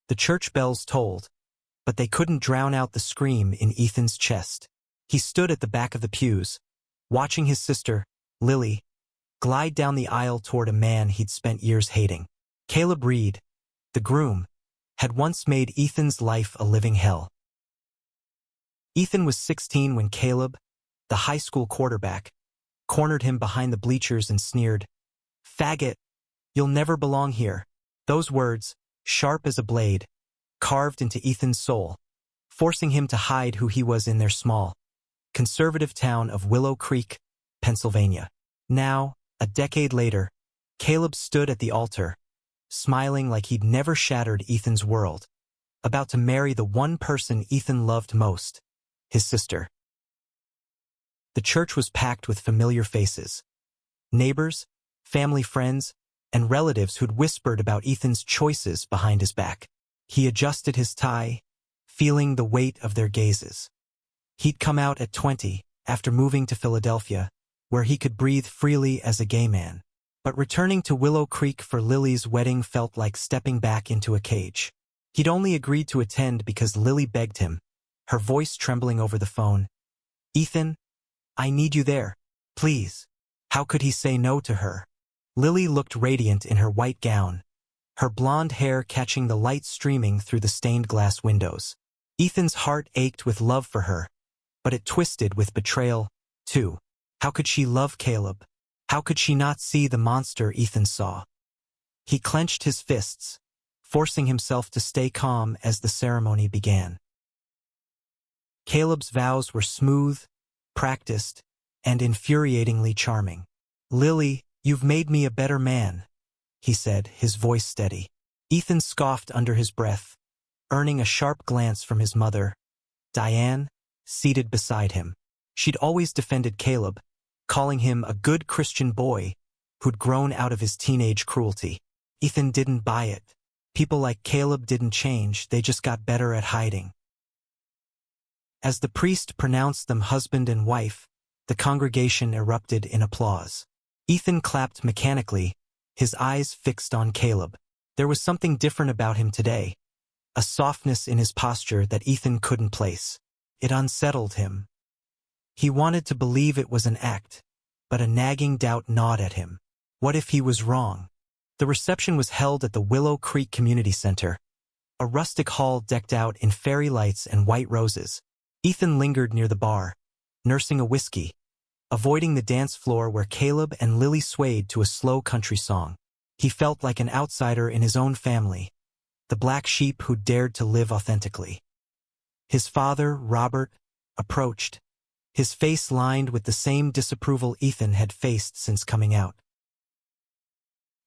The church bells tolled, but they couldn't drown out the scream in Ethan's chest. He stood at the back of the pews, watching his sister, Lily, glide down the aisle toward a man he'd spent years hating. Caleb Reed, the groom, had once made Ethan's life a living hell. Ethan was 16 when Caleb, the high school quarterback, cornered him behind the bleachers and sneered, "Faggot, you'll never belong here." Those words, sharp as a blade, carved into Ethan's soul, forcing him to hide who he was in their small, conservative town of Willow Creek, Pennsylvania. Now, a decade later, Caleb stood at the altar, smiling like he'd never shattered Ethan's world, about to marry the one person Ethan loved most, his sister. The church was packed with familiar faces, neighbors, family friends, and relatives who'd whispered about Ethan's choices behind his back. He adjusted his tie, feeling the weight of their gazes. He'd come out at 20, after moving to Philadelphia, where he could breathe freely as a gay man. But returning to Willow Creek for Lily's wedding felt like stepping back into a cage. He'd only agreed to attend because Lily begged him, her voice trembling over the phone. "Ethan, I need you there, please." How could he say no to her? Lily looked radiant in her white gown, her blonde hair catching the light streaming through the stained glass windows. Ethan's heart ached with love for her, but it twisted with betrayal, too. How could she love Caleb? How could she not see the monster Ethan saw? He clenched his fists, forcing himself to stay calm as the ceremony began. Caleb's vows were smooth, practiced, and infuriatingly charming. "Lily, you've made me a better man," he said, his voice steady. Ethan scoffed under his breath, earning a sharp glance from his mother, Diane, seated beside him. She'd always defended Caleb, calling him a good Christian boy who'd grown out of his teenage cruelty. Ethan didn't buy it. People like Caleb didn't change, they just got better at hiding. As the priest pronounced them husband and wife, the congregation erupted in applause. Ethan clapped mechanically, his eyes fixed on Caleb. There was something different about him today, a softness in his posture that Ethan couldn't place. It unsettled him. He wanted to believe it was an act, but a nagging doubt gnawed at him. What if he was wrong? The reception was held at the Willow Creek Community Center, a rustic hall decked out in fairy lights and white roses. Ethan lingered near the bar, nursing a whiskey, avoiding the dance floor where Caleb and Lily swayed to a slow country song. He felt like an outsider in his own family, the black sheep who dared to live authentically. His father, Robert, approached, his face lined with the same disapproval Ethan had faced since coming out.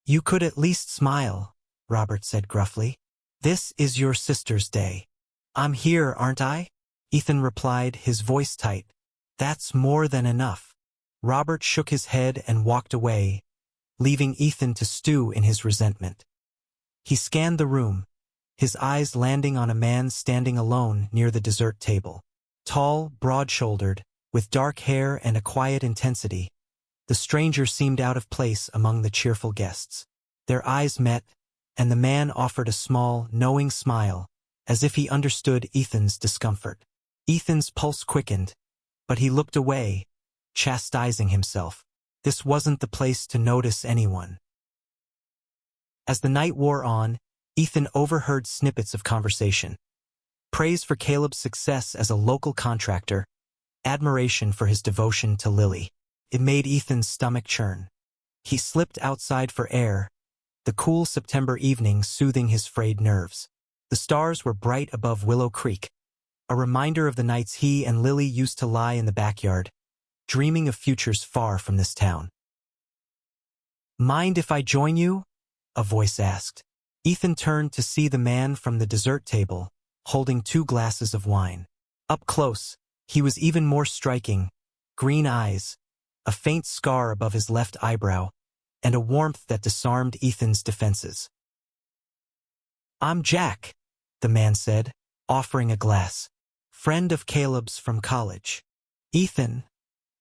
"You could at least smile," Robert said gruffly. "This is your sister's day." "I'm here, aren't I?" Ethan replied, his voice tight. "That's more than enough." Robert shook his head and walked away, leaving Ethan to stew in his resentment. He scanned the room, his eyes landing on a man standing alone near the dessert table. Tall, broad-shouldered, with dark hair and a quiet intensity, the stranger seemed out of place among the cheerful guests. Their eyes met, and the man offered a small, knowing smile, as if he understood Ethan's discomfort. Ethan's pulse quickened, but he looked away, chastising himself. This wasn't the place to notice anyone. As the night wore on, Ethan overheard snippets of conversation. Praise for Caleb's success as a local contractor, admiration for his devotion to Lily. It made Ethan's stomach churn. He slipped outside for air, the cool September evening soothing his frayed nerves. The stars were bright above Willow Creek, a reminder of the nights he and Lily used to lie in the backyard, dreaming of futures far from this town. "Mind if I join you?" a voice asked. Ethan turned to see the man from the dessert table, holding 2 glasses of wine. Up close, he was even more striking, green eyes, a faint scar above his left eyebrow, and a warmth that disarmed Ethan's defenses. "I'm Jack," the man said, offering a glass. "Friend of Caleb's from college." "Ethan,"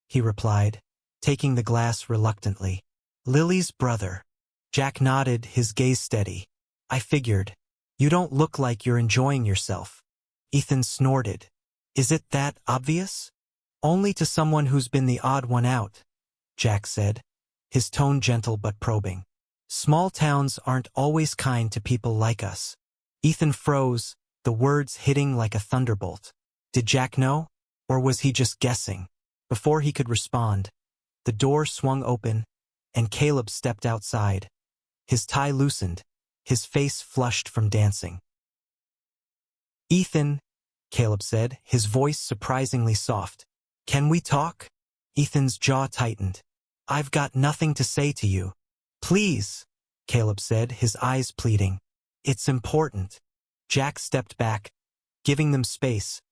he replied, taking the glass reluctantly. "Lily's brother." Jack nodded, his gaze steady. "I figured. You don't look like you're enjoying yourself. Ethan snorted. Is it that obvious? Only to someone who's been the odd one out, Jack said, his tone gentle but probing. Small towns aren't always kind to people like us. Ethan froze, the words hitting like a thunderbolt. Did Jack know? Or was he just guessing? Before he could respond, the door swung open, and Caleb stepped outside. His tie loosened, his face flushed from dancing. Ethan, Caleb said, his voice surprisingly soft. Can we talk? Ethan's jaw tightened. I've got nothing to say to you. Please, Caleb said, his eyes pleading. It's important. Jack stepped back, giving them space,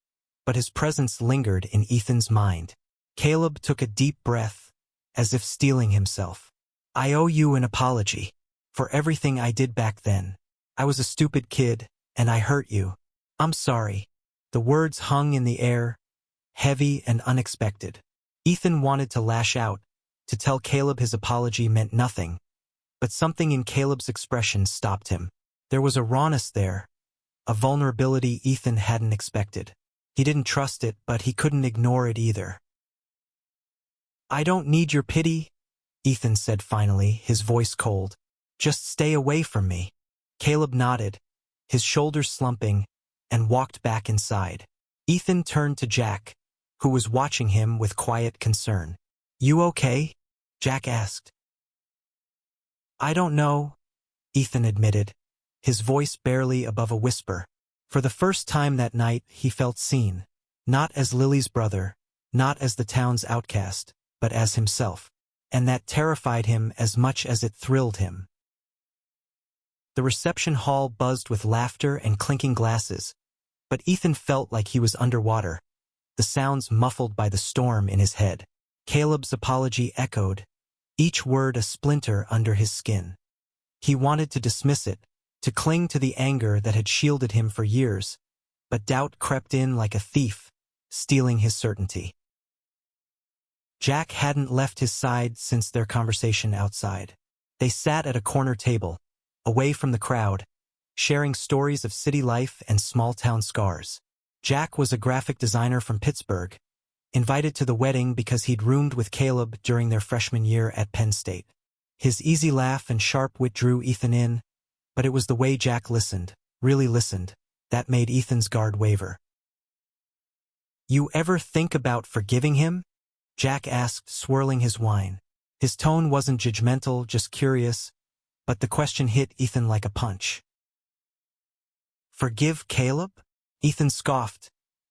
but his presence lingered in Ethan's mind. Caleb took a deep breath, as if steeling himself. I owe you an apology for everything I did back then. I was a stupid kid, and I hurt you. I'm sorry. The words hung in the air, heavy and unexpected. Ethan wanted to lash out, to tell Caleb his apology meant nothing, but something in Caleb's expression stopped him. There was a rawness there, a vulnerability Ethan hadn't expected. He didn't trust it, but he couldn't ignore it either. I don't need your pity, Ethan said finally, his voice cold. Just stay away from me. Caleb nodded, his shoulders slumping, and walked back inside. Ethan turned to Jack, who was watching him with quiet concern. You okay? Jack asked. I don't know, Ethan admitted, his voice barely above a whisper. For the first time that night, he felt seen, not as Lily's brother, not as the town's outcast, but as himself, and that terrified him as much as it thrilled him. The reception hall buzzed with laughter and clinking glasses, but Ethan felt like he was underwater, the sounds muffled by the storm in his head. Caleb's apology echoed, each word a splinter under his skin. He wanted to dismiss it, to cling to the anger that had shielded him for years, but doubt crept in like a thief, stealing his certainty. Jack hadn't left his side since their conversation outside. They sat at a corner table, away from the crowd, sharing stories of city life and small-town scars. Jack was a graphic designer from Pittsburgh, invited to the wedding because he'd roomed with Caleb during their freshman year at Penn State. His easy laugh and sharp wit drew Ethan in, but it was the way Jack listened, really listened, that made Ethan's guard waver. You ever think about forgiving him? Jack asked, swirling his wine. His tone wasn't judgmental, just curious, but the question hit Ethan like a punch. Forgive Caleb? Ethan scoffed,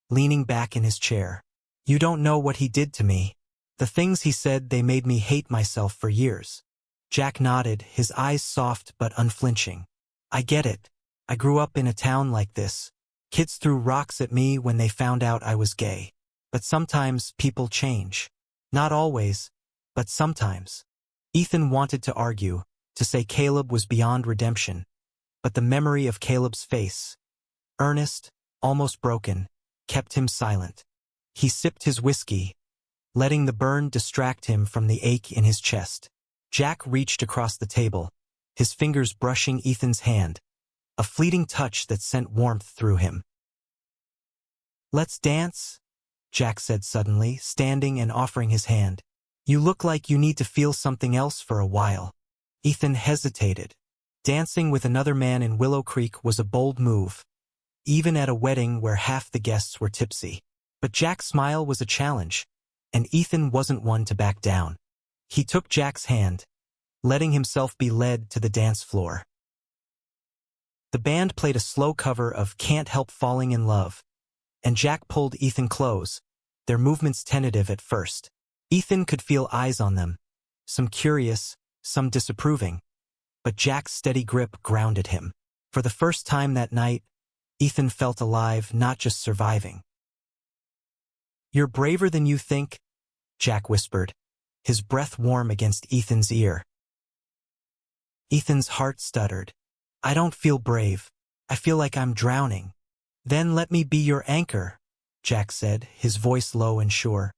leaning back in his chair. You don't know what he did to me. The things he said, they made me hate myself for years. Jack nodded, his eyes soft but unflinching. I get it. I grew up in a town like this. Kids threw rocks at me when they found out I was gay. But sometimes people change. Not always, but sometimes. Ethan wanted to argue, to say Caleb was beyond redemption, but the memory of Caleb's face, earnest, almost broken, kept him silent. He sipped his whiskey, letting the burn distract him from the ache in his chest. Jack reached across the table, his fingers brushing Ethan's hand, a fleeting touch that sent warmth through him. Let's dance, Jack said suddenly, standing and offering his hand. You look like you need to feel something else for a while. Ethan hesitated. Dancing with another man in Willow Creek was a bold move, even at a wedding where half the guests were tipsy. But Jack's smile was a challenge, and Ethan wasn't one to back down. He took Jack's hand, letting himself be led to the dance floor. The band played a slow cover of Can't Help Falling in Love, and Jack pulled Ethan close, their movements tentative at first. Ethan could feel eyes on them, some curious, some disapproving, but Jack's steady grip grounded him. For the first time that night, Ethan felt alive, not just surviving. You're braver than you think, Jack whispered, his breath warm against Ethan's ear. Ethan's heart stuttered. I don't feel brave. I feel like I'm drowning. Then let me be your anchor, Jack said, his voice low and sure.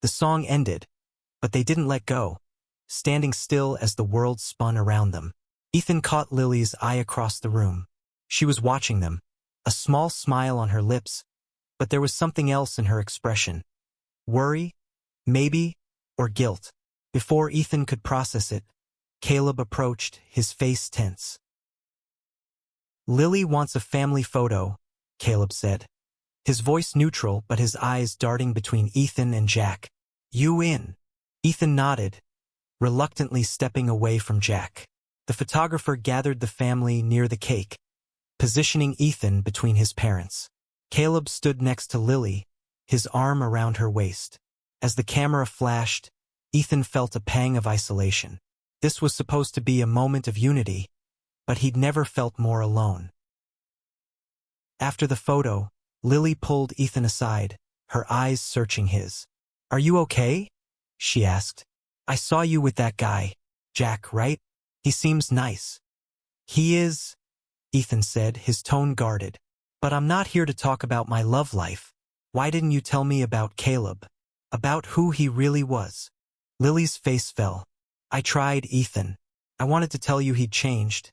The song ended, but they didn't let go, standing still as the world spun around them. Ethan caught Lily's eye across the room. She was watching them, a small smile on her lips, but there was something else in her expression. Worry, maybe, or guilt. Before Ethan could process it, Caleb approached, his face tense. "Lily wants a family photo," Caleb said. His voice neutral but his eyes darting between Ethan and Jack. "You in?" Ethan nodded, reluctantly stepping away from Jack. The photographer gathered the family near the cake, positioning Ethan between his parents. Caleb stood next to Lily, his arm around her waist. As the camera flashed, Ethan felt a pang of isolation. This was supposed to be a moment of unity, but he'd never felt more alone. After the photo, Lily pulled Ethan aside, her eyes searching his. "Are you okay?" she asked. "I saw you with that guy, Jack, right? He seems nice." "He is," Ethan said, his tone guarded. "But I'm not here to talk about my love life. Why didn't you tell me about Caleb? About who he really was?" Lily's face fell. "I tried, Ethan. I wanted to tell you he'd changed,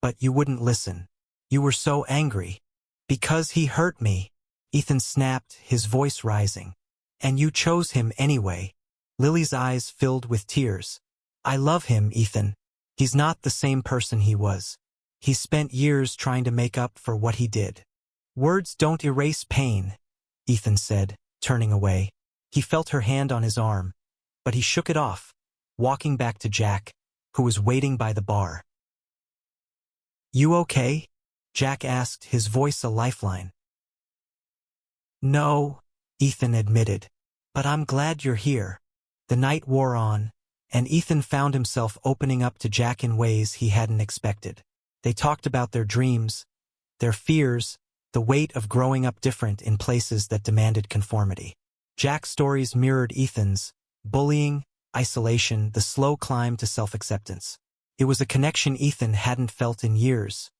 but you wouldn't listen. You were so angry. Because he hurt me," Ethan snapped, his voice rising. "And you chose him anyway." Lily's eyes filled with tears. "I love him, Ethan. He's not the same person he was. He spent years trying to make up for what he did." "Words don't erase pain," Ethan said, turning away. He felt her hand on his arm, but he shook it off, walking back to Jack, who was waiting by the bar. "You okay?" Jack asked, his voice a lifeline. "No," Ethan admitted, "but I'm glad you're here." The night wore on, and Ethan found himself opening up to Jack in ways he hadn't expected. They talked about their dreams, their fears, the weight of growing up different in places that demanded conformity. Jack's stories mirrored Ethan's: bullying, isolation, the slow climb to self-acceptance. It was a connection Ethan hadn't felt in years,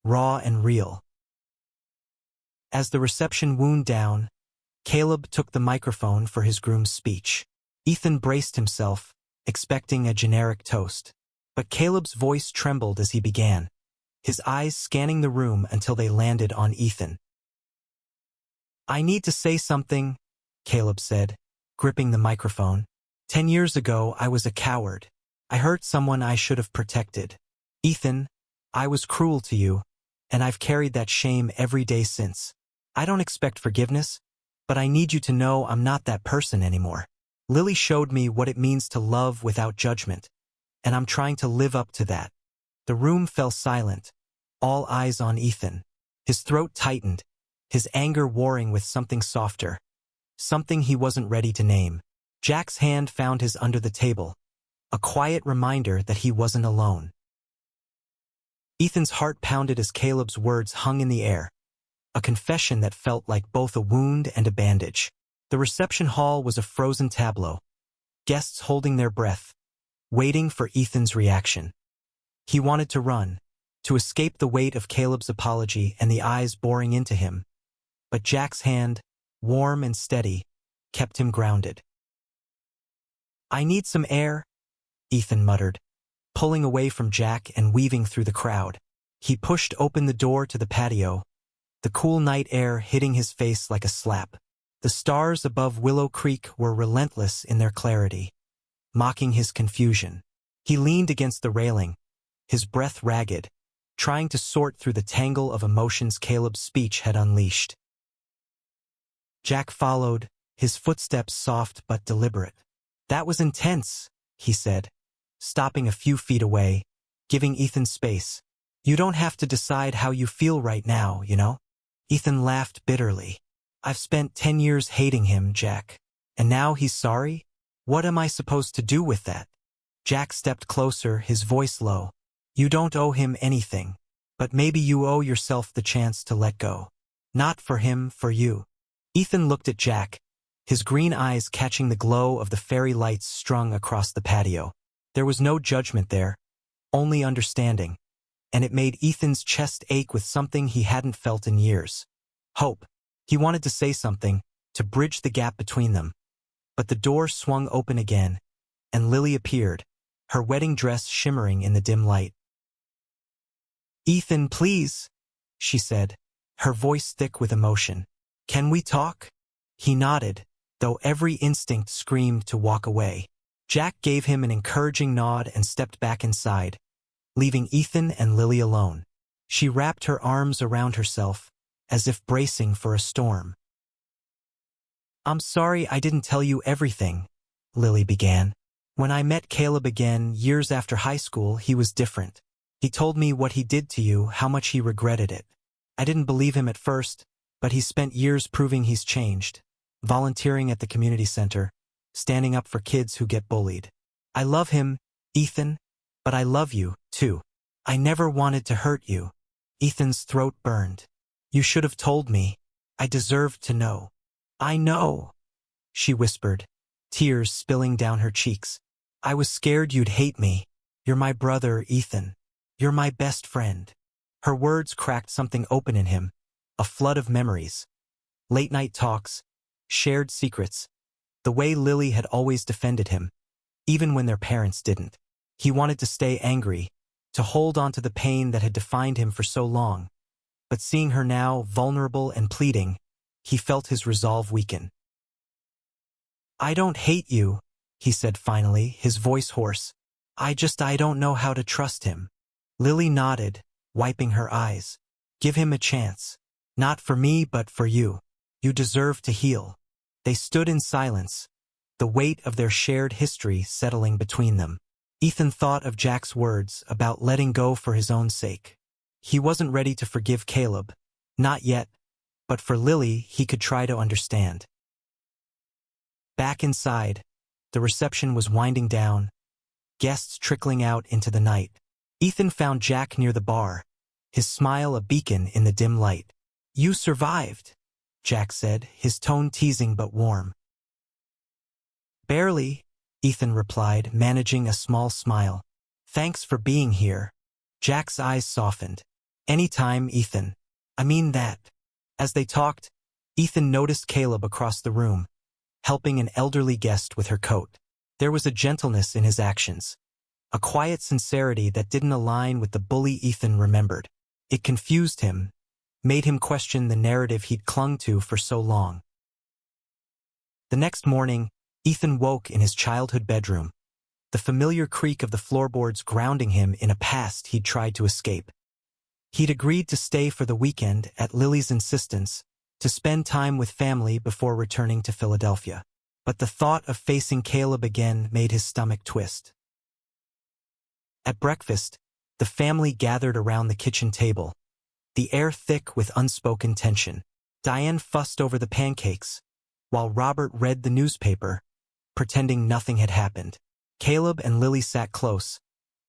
raw and real. As the reception wound down, Caleb took the microphone for his groom's speech. Ethan braced himself, expecting a generic toast. But Caleb's voice trembled as he began, his eyes scanning the room until they landed on Ethan. "I need to say something," Caleb said, gripping the microphone. 10 years ago, I was a coward. I hurt someone I should have protected. Ethan, I was cruel to you, and I've carried that shame every day since. I don't expect forgiveness, but I need you to know I'm not that person anymore. Lily showed me what it means to love without judgment, and I'm trying to live up to that." The room fell silent, all eyes on Ethan. His throat tightened, his anger warring with something softer, something he wasn't ready to name. Jack's hand found his under the table, a quiet reminder that he wasn't alone. Ethan's heart pounded as Caleb's words hung in the air, a confession that felt like both a wound and a bandage. The reception hall was a frozen tableau, guests holding their breath, waiting for Ethan's reaction. He wanted to run, to escape the weight of Caleb's apology and the eyes boring into him, but Jack's hand, warm and steady, kept him grounded. "I need some air," Ethan muttered, pulling away from Jack and weaving through the crowd. He pushed open the door to the patio, the cool night air hitting his face like a slap. The stars above Willow Creek were relentless in their clarity, mocking his confusion. He leaned against the railing, his breath ragged, trying to sort through the tangle of emotions Caleb's speech had unleashed. Jack followed, his footsteps soft but deliberate. "That was intense," he said, stopping a few feet away, giving Ethan space. "You don't have to decide how you feel right now, you know?" Ethan laughed bitterly. "I've spent 10 years hating him, Jack. And now he's sorry? What am I supposed to do with that?" Jack stepped closer, his voice low. "You don't owe him anything, but maybe you owe yourself the chance to let go. Not for him, for you." Ethan looked at Jack, his green eyes catching the glow of the fairy lights strung across the patio. There was no judgment there, only understanding, and it made Ethan's chest ache with something he hadn't felt in years. Hope. He wanted to say something, to bridge the gap between them. But the door swung open again, and Lily appeared, her wedding dress shimmering in the dim light. "Ethan, please," she said, her voice thick with emotion. "Can we talk?" He nodded, though every instinct screamed to walk away. Jack gave him an encouraging nod and stepped back inside, leaving Ethan and Lily alone. She wrapped her arms around herself, as if bracing for a storm. "I'm sorry I didn't tell you everything," Lily began. "When I met Caleb again years after high school, he was different. He told me what he did to you, how much he regretted it. I didn't believe him at first, but he spent years proving he's changed, volunteering at the community center, standing up for kids who get bullied. I love him, Ethan, but I love you, too. I never wanted to hurt you." Ethan's throat burned. "You should have told me. I deserved to know." "I know," she whispered, tears spilling down her cheeks. "I was scared you'd hate me. You're my brother, Ethan. You're my best friend." Her words cracked something open in him, a flood of memories. Late-night talks, shared secrets, the way Lily had always defended him, even when their parents didn't. He wanted to stay angry, to hold on to the pain that had defined him for so long. But seeing her now, vulnerable and pleading, he felt his resolve weaken. "I don't hate you," he said finally, his voice hoarse. I don't know how to trust him." Lily nodded, wiping her eyes. "Give him a chance. Not for me, but for you. You deserve to heal." They stood in silence, the weight of their shared history settling between them. Ethan thought of Jack's words about letting go for his own sake. He wasn't ready to forgive Caleb, not yet, but for Lily he could try to understand. Back inside, the reception was winding down, guests trickling out into the night. Ethan found Jack near the bar, his smile a beacon in the dim light. "You survived," Jack said, his tone teasing but warm. "Barely," Ethan replied, managing a small smile. "Thanks for being here." Jack's eyes softened. "Anytime, Ethan. I mean that." As they talked, Ethan noticed Caleb across the room, helping an elderly guest with her coat. There was a gentleness in his actions, a quiet sincerity that didn't align with the bully Ethan remembered. It confused him, made him question the narrative he'd clung to for so long. The next morning, Ethan woke in his childhood bedroom, the familiar creak of the floorboards grounding him in a past he'd tried to escape. He'd agreed to stay for the weekend at Lily's insistence, to spend time with family before returning to Philadelphia. But the thought of facing Caleb again made his stomach twist. At breakfast, the family gathered around the kitchen table, the air thick with unspoken tension. Diane fussed over the pancakes, while Robert read the newspaper, pretending nothing had happened. Caleb and Lily sat close,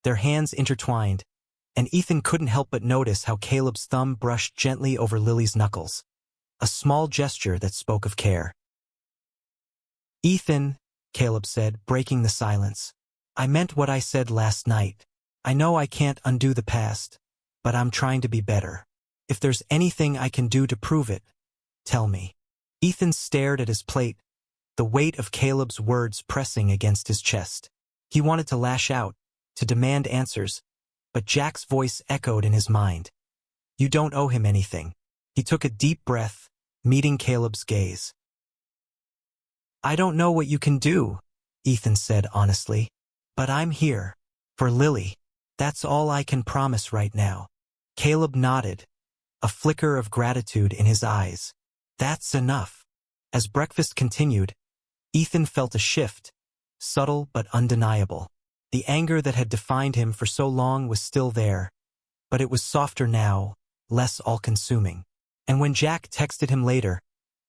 their hands intertwined, and Ethan couldn't help but notice how Caleb's thumb brushed gently over Lily's knuckles, a small gesture that spoke of care. "Ethan," Caleb said, breaking the silence, "I meant what I said last night. I know I can't undo the past, but I'm trying to be better. If there's anything I can do to prove it, tell me." Ethan stared at his plate, the weight of Caleb's words pressing against his chest. He wanted to lash out, to demand answers, but Jack's voice echoed in his mind. "You don't owe him anything." He took a deep breath, meeting Caleb's gaze. "I don't know what you can do," Ethan said honestly, "but I'm here. For Lily. That's all I can promise right now." Caleb nodded, a flicker of gratitude in his eyes. "That's enough." As breakfast continued, Ethan felt a shift, subtle but undeniable. The anger that had defined him for so long was still there, but it was softer now, less all-consuming. And when Jack texted him later,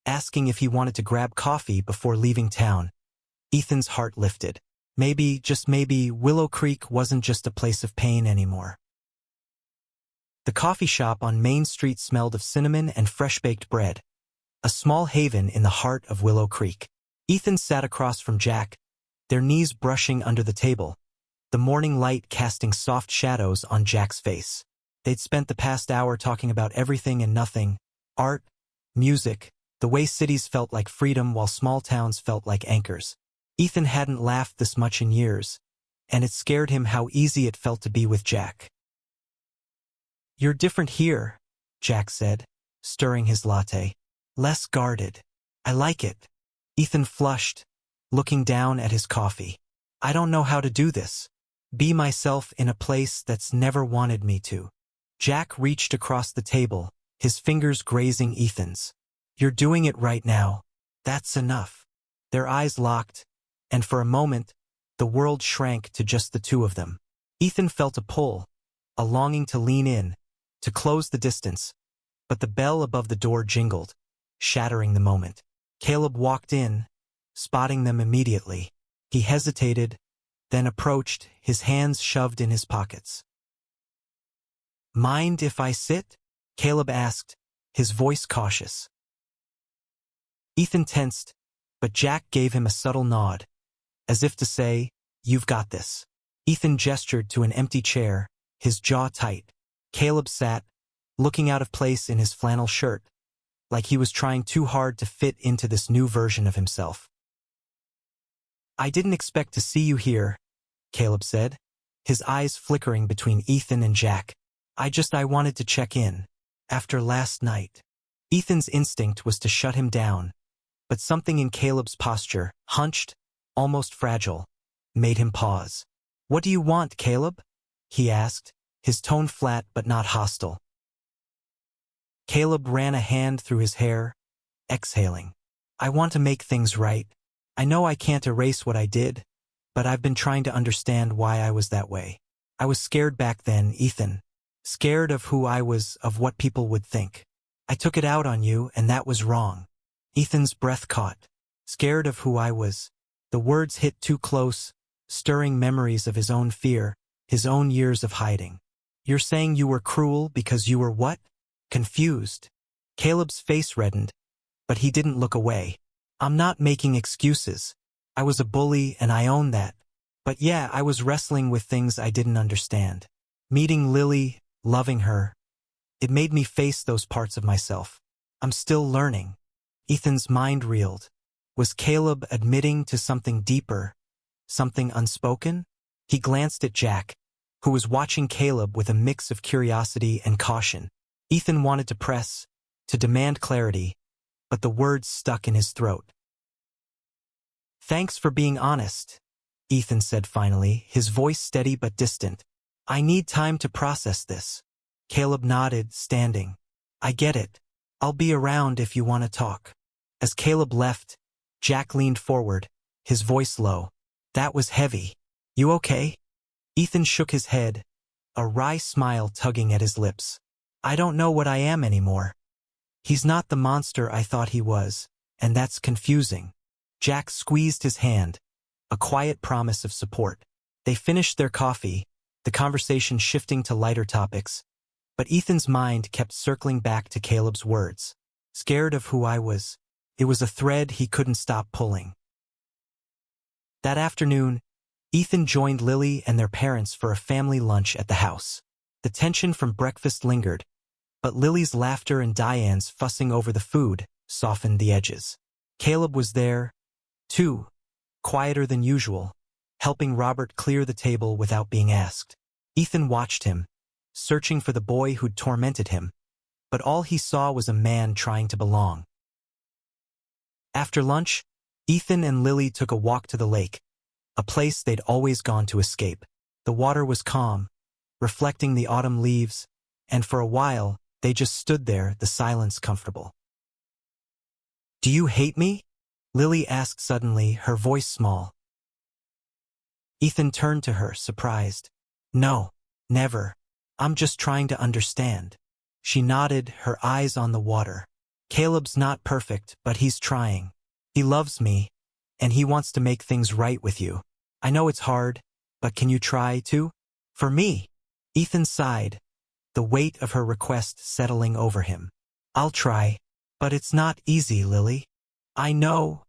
asking if he wanted to grab coffee before leaving town, Ethan's heart lifted. Maybe, just maybe, Willow Creek wasn't just a place of pain anymore. The coffee shop on Main Street smelled of cinnamon and fresh-baked bread, a small haven in the heart of Willow Creek. Ethan sat across from Jack, their knees brushing under the table, the morning light casting soft shadows on Jack's face. They'd spent the past hour talking about everything and nothing, art, music, the way cities felt like freedom while small towns felt like anchors. Ethan hadn't laughed this much in years, and it scared him how easy it felt to be with Jack. You're different here, Jack said, stirring his latte. Less guarded. I like it. Ethan flushed, looking down at his coffee. I don't know how to do this. Be myself in a place that's never wanted me to. Jack reached across the table, his fingers grazing Ethan's. You're doing it right now. That's enough. Their eyes locked, and for a moment, the world shrank to just the two of them. Ethan felt a pull, a longing to lean in, to close the distance, but the bell above the door jingled, shattering the moment. Caleb walked in, spotting them immediately. He hesitated, then approached, his hands shoved in his pockets. Mind if I sit? Caleb asked, his voice cautious. Ethan tensed, but Jack gave him a subtle nod, as if to say, you've got this. Ethan gestured to an empty chair, his jaw tight. Caleb sat, looking out of place in his flannel shirt, like he was trying too hard to fit into this new version of himself. I didn't expect to see you here, Caleb said, his eyes flickering between Ethan and Jack. I wanted to check in. After last night. Ethan's instinct was to shut him down, but something in Caleb's posture, hunched, almost fragile, made him pause. What do you want, Caleb? He asked, his tone flat but not hostile. Caleb ran a hand through his hair, exhaling. I want to make things right. I know I can't erase what I did, but I've been trying to understand why I was that way. I was scared back then, Ethan. Scared of who I was, of what people would think. I took it out on you, and that was wrong. Ethan's breath caught. Scared of who I was. The words hit too close, stirring memories of his own fear, his own years of hiding. You're saying you were cruel because you were what? Confused. Caleb's face reddened, but he didn't look away. I'm not making excuses. I was a bully and I own that. But yeah, I was wrestling with things I didn't understand. Meeting Lily, loving her, it made me face those parts of myself. I'm still learning. Ethan's mind reeled. Was Caleb admitting to something deeper, something unspoken? He glanced at Jack, who was watching Caleb with a mix of curiosity and caution. Ethan wanted to press, to demand clarity, but the words stuck in his throat. Thanks for being honest, Ethan said finally, his voice steady but distant. I need time to process this. Caleb nodded, standing. I get it. I'll be around if you want to talk. As Caleb left, Jack leaned forward, his voice low. That was heavy. You okay? Ethan shook his head, a wry smile tugging at his lips. I don't know what I am anymore. He's not the monster I thought he was, and that's confusing. Jack squeezed his hand, a quiet promise of support. They finished their coffee, the conversation shifting to lighter topics, but Ethan's mind kept circling back to Caleb's words. Scared of who I was. It was a thread he couldn't stop pulling. That afternoon, Ethan joined Lily and their parents for a family lunch at the house. The tension from breakfast lingered, but Lily's laughter and Diane's fussing over the food softened the edges. Caleb was there, too, quieter than usual, helping Robert clear the table without being asked. Ethan watched him, searching for the boy who'd tormented him, but all he saw was a man trying to belong. After lunch, Ethan and Lily took a walk to the lake, a place they'd always gone to escape. The water was calm, reflecting the autumn leaves, and for a while, they just stood there, the silence comfortable. Do you hate me? Lily asked suddenly, her voice small. Ethan turned to her, surprised. No, never. I'm just trying to understand. She nodded, her eyes on the water. Caleb's not perfect, but he's trying. He loves me, and he wants to make things right with you. I know it's hard, but can you try to? For me. Ethan sighed, the weight of her request settling over him. I'll try, but it's not easy, Lily. I know,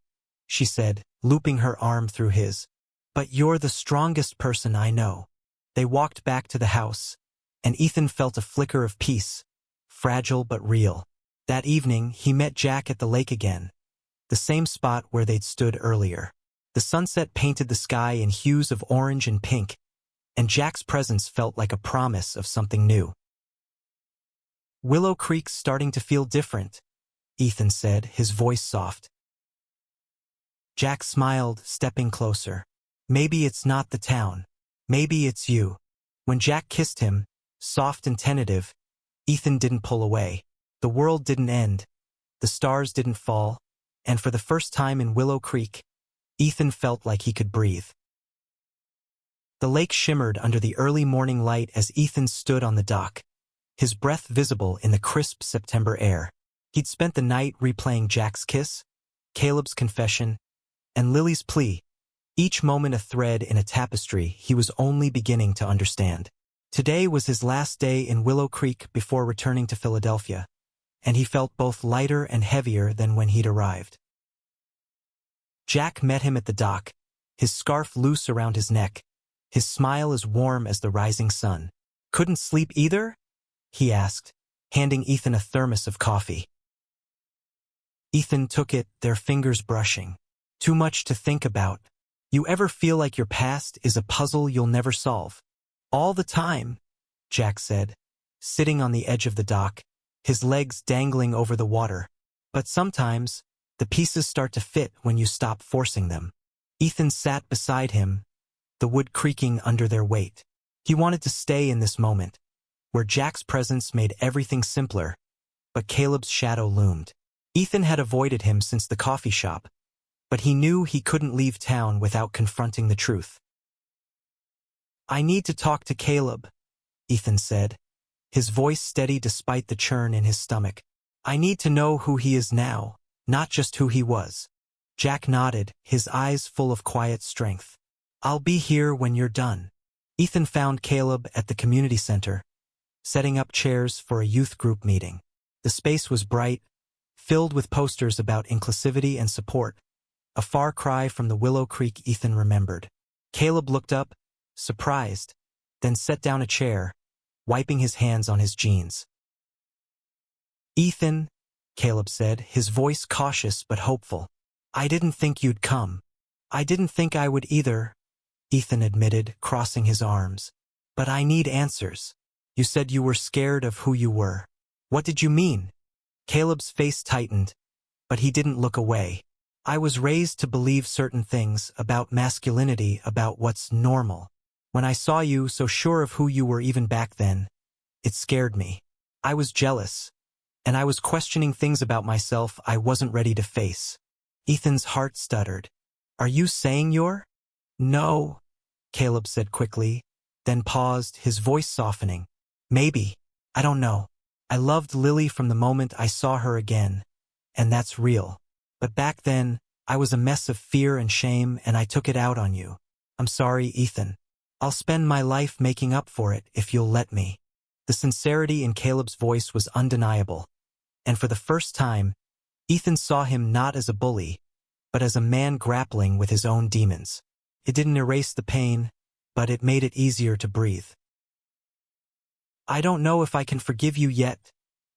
she said, looping her arm through his. But you're the strongest person I know. They walked back to the house, and Ethan felt a flicker of peace, fragile but real. That evening, he met Jack at the lake again, the same spot where they'd stood earlier. The sunset painted the sky in hues of orange and pink, and Jack's presence felt like a promise of something new. Willow Creek's starting to feel different, Ethan said, his voice soft. Jack smiled, stepping closer. Maybe it's not the town. Maybe it's you. When Jack kissed him, soft and tentative, Ethan didn't pull away. The world didn't end. The stars didn't fall. And for the first time in Willow Creek, Ethan felt like he could breathe. The lake shimmered under the early morning light as Ethan stood on the dock, his breath visible in the crisp September air. He'd spent the night replaying Jack's kiss, Caleb's confession, and Lily's plea, each moment a thread in a tapestry he was only beginning to understand. Today was his last day in Willow Creek before returning to Philadelphia, and he felt both lighter and heavier than when he'd arrived. Jack met him at the dock, his scarf loose around his neck, his smile as warm as the rising sun. "Couldn't sleep either?" he asked, handing Ethan a thermos of coffee. Ethan took it, their fingers brushing. "Too much to think about. You ever feel like your past is a puzzle you'll never solve?" "All the time," Jack said, sitting on the edge of the dock, his legs dangling over the water. "But sometimes, the pieces start to fit when you stop forcing them." Ethan sat beside him, the wood creaking under their weight. He wanted to stay in this moment, where Jack's presence made everything simpler, but Caleb's shadow loomed. Ethan had avoided him since the coffee shop, but he knew he couldn't leave town without confronting the truth. "I need to talk to Caleb," Ethan said, his voice steady despite the churn in his stomach. "I need to know who he is now, not just who he was." Jack nodded, his eyes full of quiet strength. "I'll be here when you're done." Ethan found Caleb at the community center, setting up chairs for a youth group meeting. The space was bright, filled with posters about inclusivity and support, a far cry from the Willow Creek Ethan remembered. Caleb looked up, surprised, then set down a chair, wiping his hands on his jeans. "Ethan," Caleb said, his voice cautious but hopeful. "I didn't think you'd come." "I didn't think I would either," Ethan admitted, crossing his arms. "But I need answers. You said you were scared of who you were. What did you mean?" Caleb's face tightened, but he didn't look away. "I was raised to believe certain things about masculinity, about what's normal. When I saw you so sure of who you were even back then, it scared me. I was jealous, and I was questioning things about myself I wasn't ready to face." Ethan's heart stuttered. "Are you saying you're—" "No," Caleb said quickly, then paused, his voice softening. "Maybe. I don't know. I loved Lily from the moment I saw her again, and that's real. But back then, I was a mess of fear and shame, and I took it out on you. I'm sorry, Ethan. I'll spend my life making up for it if you'll let me." The sincerity in Caleb's voice was undeniable, and for the first time, Ethan saw him not as a bully, but as a man grappling with his own demons. It didn't erase the pain, but it made it easier to breathe. "I don't know if I can forgive you yet,"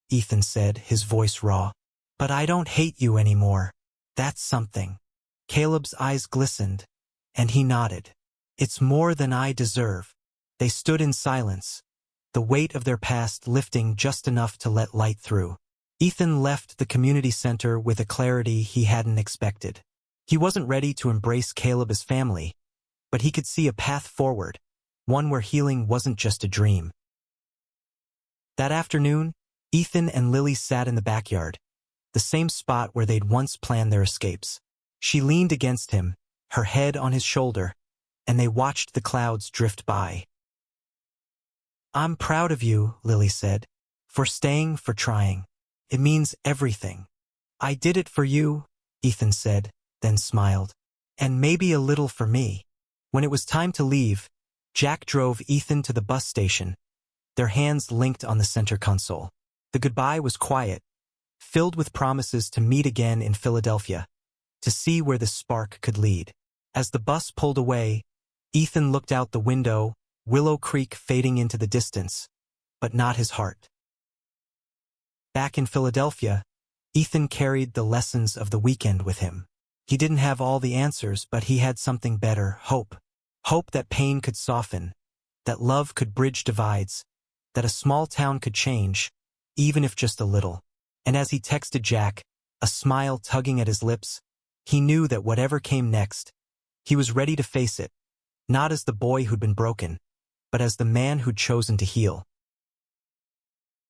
Ethan said, his voice raw. "But I don't hate you anymore. That's something." Caleb's eyes glistened, and he nodded. "It's more than I deserve." They stood in silence, the weight of their past lifting just enough to let light through. Ethan left the community center with a clarity he hadn't expected. He wasn't ready to embrace Caleb as family, but he could see a path forward, one where healing wasn't just a dream. That afternoon, Ethan and Lily sat in the backyard, the same spot where they'd once planned their escapes. She leaned against him, her head on his shoulder, and they watched the clouds drift by. "I'm proud of you," Lily said, "for staying, for trying. It means everything." "I did it for you," Ethan said, then smiled. "And maybe a little for me." When it was time to leave, Jack drove Ethan to the bus station, their hands linked on the center console. The goodbye was quiet, filled with promises to meet again in Philadelphia, to see where the spark could lead. As the bus pulled away, Ethan looked out the window, Willow Creek fading into the distance, but not his heart. Back in Philadelphia, Ethan carried the lessons of the weekend with him. He didn't have all the answers, but he had something better: hope. Hope that pain could soften, that love could bridge divides, that a small town could change, even if just a little. And as he texted Jack, a smile tugging at his lips, he knew that whatever came next, he was ready to face it, not as the boy who'd been broken, but as the man who'd chosen to heal.